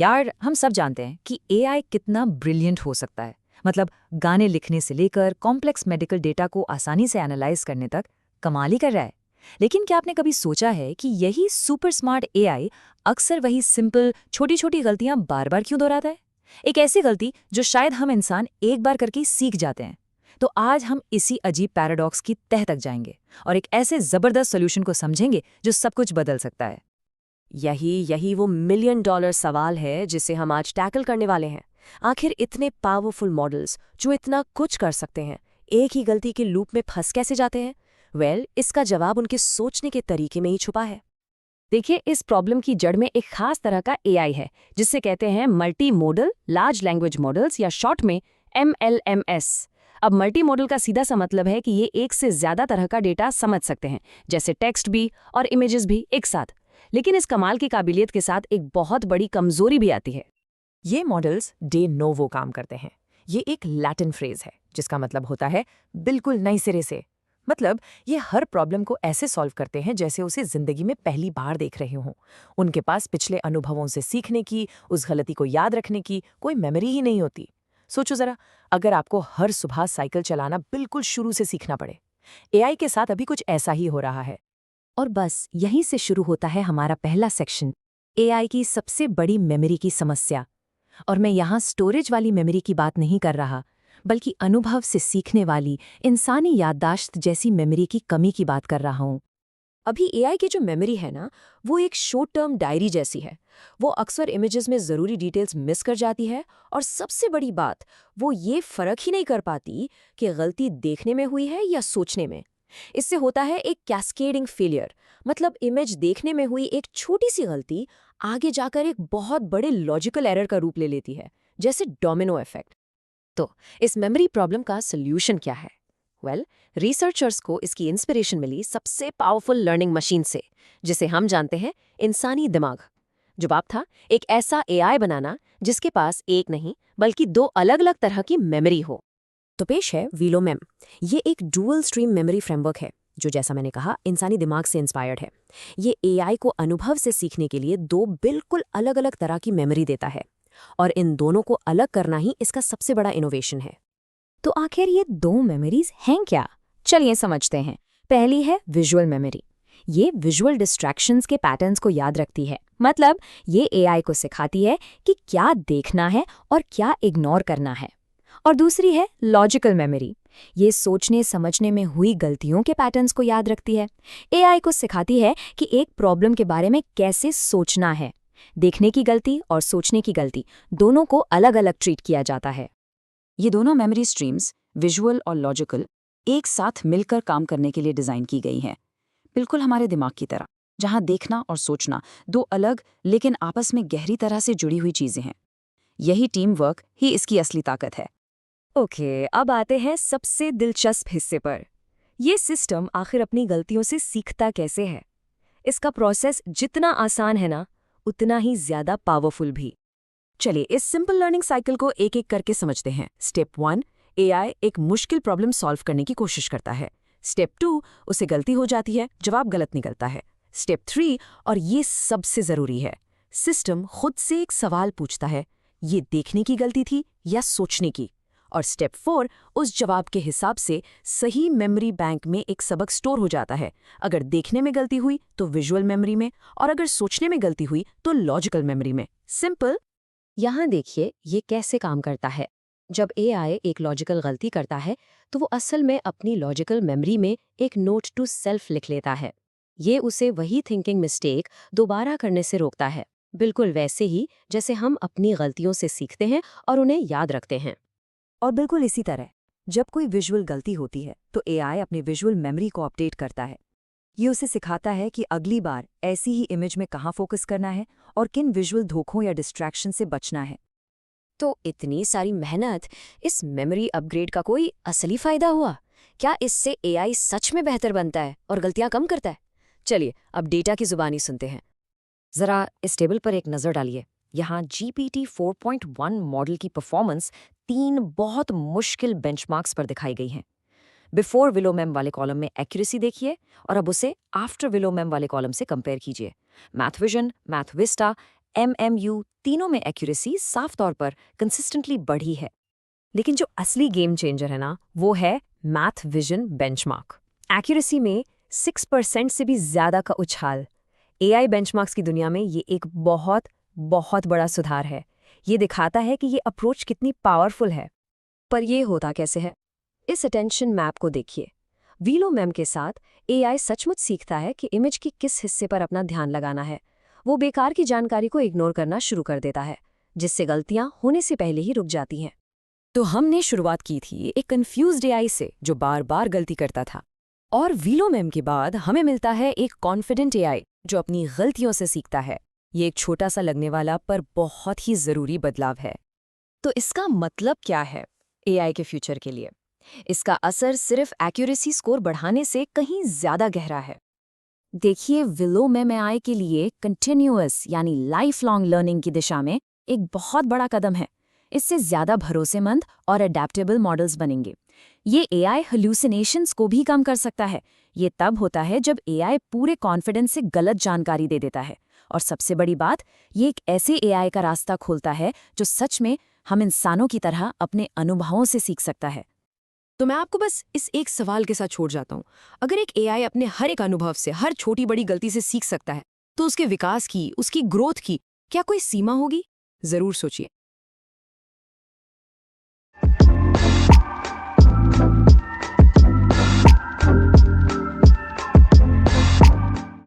यार, हम सब जानते हैं कि एआई कितना ब्रिलियंट हो सकता है। मतलब गाने लिखने से लेकर कॉम्प्लेक्स मेडिकल डेटा को आसानी से एनालाइज करने तक कमाल ही कर रहा है। लेकिन क्या आपने कभी सोचा है कि यही सुपर स्मार्ट एआई अक्सर वही सिंपल छोटी छोटी गलतियां बार बार क्यों दोहराता है? एक ऐसी गलती जो शायद हम इंसान एक बार करके सीख जाते हैं। तो आज हम इसी अजीब पैराडॉक्स की तह तक जाएंगे और एक ऐसे जबरदस्त सोल्यूशन को समझेंगे जो सब कुछ बदल सकता है। यही यही वो मिलियन डॉलर सवाल है जिसे हम आज टैकल करने वाले हैं। आखिर इतने पावरफुल मॉडल्स जो इतना कुछ कर सकते हैं, एक ही गलती के लूप में फंस कैसे जाते हैं? इसका जवाब उनके सोचने के तरीके में ही छुपा है। देखिए, इस प्रॉब्लम की जड़ में एक खास तरह का एआई है जिसे कहते हैं multi modal large language models या शॉर्ट में MLMS। अब मल्टी मॉडल का सीधा सा मतलब है कि ये एक से ज्यादा तरह का डेटा समझ सकते हैं, जैसे टेक्स्ट भी और इमेजेस भी एक साथ। लेकिन इस कमाल की काबिलियत के साथ एक बहुत बड़ी कमजोरी भी आती है। ये मॉडल्स डे नोवो काम करते हैं। ये एक लैटिन फ्रेज है जिसका मतलब होता है बिल्कुल नए सिरे से। मतलब ये हर प्रॉब्लम को ऐसे सॉल्व करते हैं जैसे उसे जिंदगी में पहली बार देख रहे हों। उनके पास पिछले अनुभवों से सीखने की, उस गलती को याद रखने की कोई मेमोरी ही नहीं होती। सोचो जरा, अगर आपको हर सुबह साइकिल चलाना बिल्कुल शुरू से सीखना पड़े। एआई के साथ अभी कुछ ऐसा ही हो रहा है। और बस यहीं से शुरू होता है हमारा पहला सेक्शन, एआई की सबसे बड़ी मेमोरी की समस्या। और मैं यहाँ स्टोरेज वाली मेमोरी की बात नहीं कर रहा, बल्कि अनुभव से सीखने वाली इंसानी याददाश्त जैसी मेमोरी की कमी की बात कर रहा हूँ। अभी एआई की जो मेमोरी है ना, वो एक शॉर्ट टर्म डायरी जैसी है। वो अक्सर इमेजेस में ज़रूरी डिटेल्स मिस कर जाती है, और सबसे बड़ी बात, वो ये फ़र्क ही नहीं कर पाती कि गलती देखने में हुई है या सोचने में। इससे होता है एक कैस्केडिंग फेलियर। मतलब इमेज देखने में हुई एक छोटी सी गलती आगे जाकर एक बहुत बड़े लॉजिकल एरर का रूप ले लेती है, जैसे डोमिनो इफेक्ट। तो इस मेमोरी प्रॉब्लम का सोल्यूशन क्या है? रिसर्चर्स को इसकी इंस्पिरेशन मिली सबसे पावरफुल लर्निंग मशीन से, जिसे हम जानते हैं इंसानी दिमाग। जवाब था एक ऐसा एआई बनाना जिसके पास एक नहीं बल्कि दो अलग अलग तरह की मेमोरी हो। तो पेश है वीलोमेम। ये एक डुअल स्ट्रीम मेमोरी फ्रेमवर्क है जो, जैसा मैंने कहा, इंसानी दिमाग से इंस्पायर्ड है। ये एआई को अनुभव से सीखने के लिए दो बिल्कुल अलग अलग तरह की मेमोरी देता है, और इन दोनों को अलग करना ही इसका सबसे बड़ा इनोवेशन है। तो आखिर ये दो मेमोरीज हैं क्या? चलिए समझते हैं। पहली है विजुअल मेमोरी। ये विजुअल डिस्ट्रैक्शंस के पैटर्न्स को याद रखती है। मतलब ये एआई को सिखाती है कि क्या देखना है और क्या इग्नोर करना है। और दूसरी है लॉजिकल मेमोरी। ये सोचने समझने में हुई गलतियों के पैटर्न्स को याद रखती है। एआई को सिखाती है कि एक प्रॉब्लम के बारे में कैसे सोचना है। देखने की गलती और सोचने की गलती दोनों को अलग अलग ट्रीट किया जाता है। ये दोनों मेमोरी स्ट्रीम्स, विजुअल और लॉजिकल, एक साथ मिलकर काम करने के लिए डिज़ाइन की गई हैं। बिल्कुल हमारे दिमाग की तरह, जहाँ देखना और सोचना दो अलग लेकिन आपस में गहरी तरह से जुड़ी हुई चीज़ें हैं। यही टीम वर्क ही इसकी असली ताकत है। ओके, अब आते हैं सबसे दिलचस्प हिस्से पर। ये सिस्टम आखिर अपनी गलतियों से सीखता कैसे है? इसका प्रोसेस जितना आसान है ना, उतना ही ज्यादा पावरफुल भी। चलिए इस सिंपल लर्निंग साइकिल को एक एक करके समझते हैं। स्टेप 1, एआई एक मुश्किल प्रॉब्लम सॉल्व करने की कोशिश करता है। स्टेप 2, उसे गलती हो जाती है, जवाब गलत निकलता है। स्टेप 3, और ये सबसे जरूरी है, सिस्टम खुद से एक सवाल पूछता है, ये देखने की गलती थी या सोचने की? और स्टेप 4, उस जवाब के हिसाब से सही मेमोरी बैंक में एक सबक स्टोर हो जाता है। अगर देखने में गलती हुई तो विजुअल मेमोरी में, और अगर सोचने में गलती हुई तो लॉजिकल मेमोरी में। सिंपल। यहाँ देखिए ये कैसे काम करता है। जब एआई एक लॉजिकल गलती करता है तो वो असल में अपनी लॉजिकल मेमोरी में एक नोट टू सेल्फ लिख लेता है। ये उसे वही थिंकिंग मिस्टेक दोबारा करने से रोकता है, बिल्कुल वैसे ही जैसे हम अपनी गलतियों से सीखते हैं और उन्हें याद रखते हैं। और बिल्कुल इसी तरह, जब कोई विजुअल गलती होती है तो एआई अपनी विजुअल मेमोरी को अपडेट करता है। ये उसे सिखाता है कि अगली बार ऐसी ही इमेज में कहाँ फोकस करना है और किन विजुअल धोखों या डिस्ट्रैक्शन से बचना है। तो इतनी सारी मेहनत, इस मेमोरी अपग्रेड का कोई असली फायदा हुआ? क्या इससे एआई सच में बेहतर बनता है और गलतियां कम करता है? चलिए अब डेटा की जुबानी सुनते हैं। जरा इस टेबल पर एक नज़र डालिए। यहाँ GPT 4.1 मॉडल की परफॉर्मेंस 3 बहुत मुश्किल बेंचमार्क्स पर दिखाई गई है। बिफोर विलोमेम वाले कॉलम में एक्यूरेसी देखिए, और अब उसे आफ्टर विलोमेम वाले कॉलम से कंपेयर कीजिए। Math vision, math Vista, MMU तीनों में एक्यूरेसी साफ तौर पर कंसिस्टेंटली बढ़ी है। लेकिन जो असली गेम चेंजर है ना, वो है मैथ विजन बेंचमार्क। एक्यूरेसी में 6% से भी ज़्यादा का उछाल। AI बेंचमार्क्स की दुनिया में ये एक बहुत बहुत बड़ा सुधार है। ये दिखाता है कि ये अप्रोच कितनी पावरफुल है। पर ये होता कैसे है? इस अटेंशन मैप को देखिए। वीलोमैम के साथ AI सचमुच सीखता है कि इमेज के किस हिस्से पर अपना ध्यान लगाना है। वो बेकार की जानकारी को इग्नोर करना शुरू कर देता है, जिससे गलतियां होने से पहले ही रुक जाती हैं। तो हमने शुरुआत की थी एक कन्फ्यूज्ड AI से जो बार बार गलती करता था, और वीलोमैम के बाद हमें मिलता है एक कॉन्फिडेंट AI जो अपनी गलतियों से सीखता है। ये एक छोटा सा लगने वाला पर बहुत ही ज़रूरी बदलाव है। तो इसका मतलब क्या है AI के फ्यूचर के लिए? इसका असर सिर्फ एक्यूरेसी स्कोर बढ़ाने से कहीं ज्यादा गहरा है। देखिए, वीलोमैम AI के लिए कंटिन्यूअस यानी लाइफ लॉन्ग लर्निंग की दिशा में एक बहुत बड़ा कदम है। इससे ज़्यादा भरोसेमंद और अडेप्टेबल मॉडल्स बनेंगे। ये AI हेलुसिनेशंस को भी कम कर सकता है। ये तब होता है जब AI पूरे कॉन्फिडेंस से गलत जानकारी दे देता है। और सबसे बड़ी बात, ये एक ऐसे AI का रास्ता खोलता है जो सच में हम इंसानों की तरह अपने अनुभवों से सीख सकता है। तो मैं आपको बस इस एक सवाल के साथ छोड़ जाता हूँ। अगर एक AI अपने हर एक अनुभव से, हर छोटी बड़ी गलती से सीख सकता है, तो उसके विकास की, उसकी ग्रोथ की क्या कोई सीमा होगी? जरूर सोचिए।